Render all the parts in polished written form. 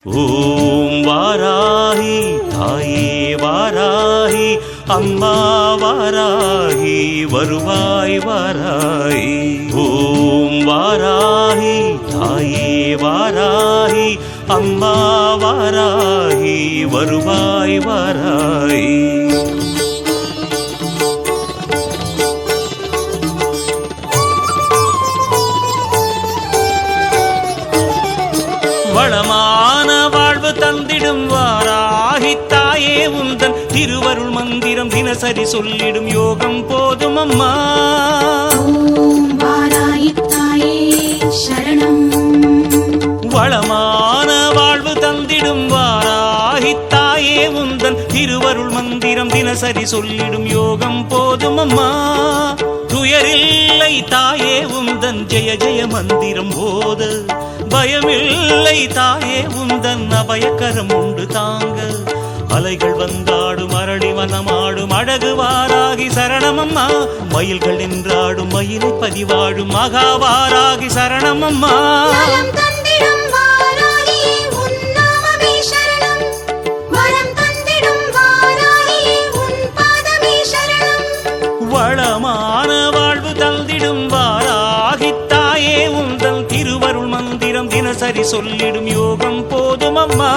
ஓம் வாராகி தாயே வாராகி அம்மா வாராகி வருவாய் வாராகி. ஓம் வாராகி தாயே வாராகி அம்மா வாராகி வருவாய் வாராகி. வளமான வாழ்வு தந்திடும் வாராகி தாயே உந்தன் திருவருள் மந்திரம் தினசரி சொல்லிடும் யோகம் போதும் அம்மா. ஓம் வாராகி தாயே சரணம். வளமான வாழ்வு தந்திடும் வாராகி தாயே உந்தன் திருவருள் மந்திரம் தினசரி சொல்லிடும் யோகம் போதும் அம்மா. துயரில்லை தாயே உந்தன் ஜெய ஜெய மந்திரம் போத, பயமில்லை தாயே உந்தன் அபயக்கரம் உண்டு தாங்க. அலைகள் வந்தாடும் அரளி வனமாடும் அழகு வாராகி சரணமம்மா. மயில்கள் நின்றாடும் மயிலை பதிவாடும் மகாவாராகி சரணமம்மா. வளமான வாழ்வு தந்திடும் வாராகி தாயே உந்தன் திருவருள் மந்திரம் தினசரி சொல்லிடும் யோகம் போதும் அம்மா.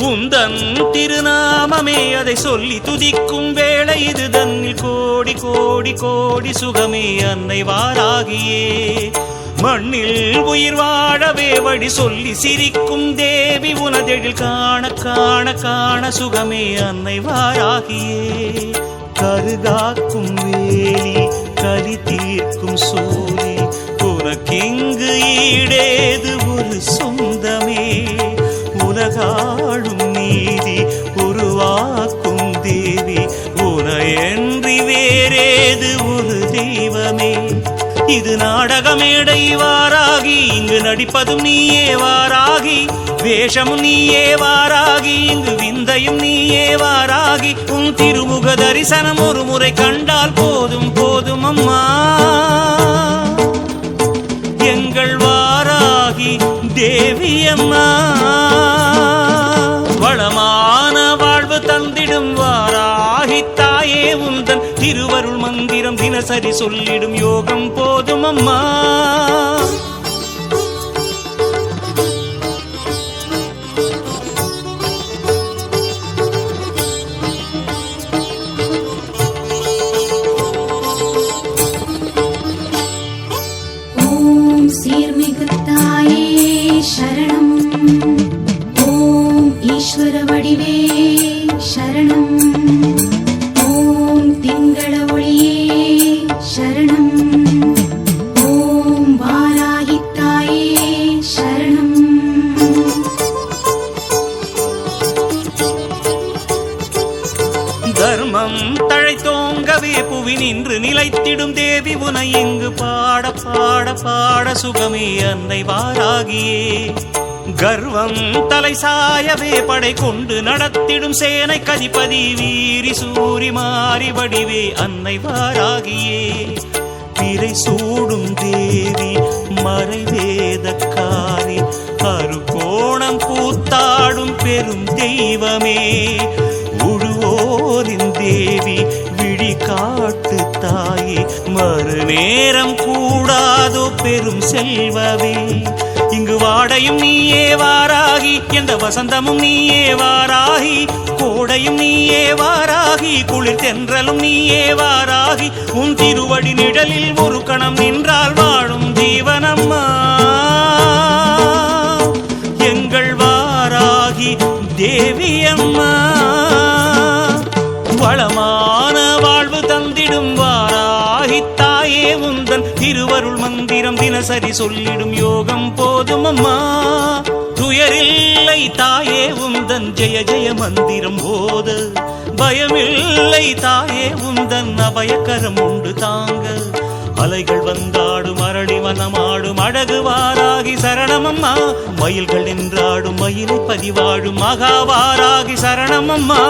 உந்தன் திருநாமமே அதை சொல்லி துதிக்கும் வேளை இது தன்னில் கோடி கோடி கோடி சுகமே அன்னை வாராகியே. மண்ணில் உயிர் வாழவே வழி சொல்லி சிரிக்கும் தேவி உனதெழில் காண காண காண சுகமே அன்னை வாராகியே. கருகாக்கும் வேலி கலி தீர்க்கும் சூரி உனக்கிங்கு ஈடேது ஒரு சொந்தமே. உலகாளும் நீதி உருவாக்கும் தேவி உனையன்றி வேறேது ஒரு தெய்வமே. இது நாடகமேடை வாராகி, இங்கு நடிப்பதும் நீயே வாராகி. வேஷமும் நீயே வாராகி, இங்கு விந்தையும் நீயே வாராகி. உன் திருமுக தரிசனம் ஒரு முறை கண்டால் போதும் போதும் அம்மா. எங்கள் வாராகி தேவி அம்மா. வளமான வாழ்வு தந்திடும் வாராகி தாயே உந்தன் திருவருள் மந்திரம் தினசரி சொல்லிடும் யோகம் போதும் அம்மா. ஓம் சீர்மிகு தாயே சரணம். ஓம் ஈஸ்வர வடிவே சரணம். ஓம் திங்கள ஒளியே சரணம். ஓம் வாராகி தாயே சரணம். தர்மம் தழைத்தோங்கவே புவி நின்று நிலைத்திடும் தேவி உனை இங்கு பாட பாட பாட சுகமே அன்னை வாராகியே. கர்வம் தலை சாயவே படை கொண்டு நடத்திடும் சேனை கதிபதி வீரி சூரி மாறி வடிவே அன்னை வாராகியே. பிறை சூடும் தேவி மறைவேதக்காரி அருகோணம் கூத்தாடும் பெரும் தெய்வமே. உழுவோரின் தேவி விழி காட்டு தாயே மறுநேரம் கூடாதோ பெரும் செல்வமே. இங்கு வாடையும் நீயே வாராகி, எந்த வசந்தமும் நீயே வாராகி. கோடையும் நீயே வாராகி, குளிர் தென்றலும் நீயே வாராகி. உன் திருவடி நிழலில் ஒரு கணம் நின்றால் வாழும் ஜீவனம்மா. எங்கள் வாராகி தேவி அம்மா. வளமான வாழ்வு தந்திடும் வாராகி தாயே உந்தன் திருவருள் மந்திரம் தினசரி சொல்லிடும் யோகம் போதும் அம்மா. துயரில்லை தாயே உந்தன் ஜெய ஜெய மந்திரம் போத பயமில்லை தாயே உந்தன் அபயக்கரம் உண்டு தாங்க அலைகள் வந்தாடும் அரளி வனமாடும் அழகுவாராகி சரணமம்மா மயில்கள் நின்றாடும் மயிலை பதிவாடும் மகாவாராகி சரணமம்மா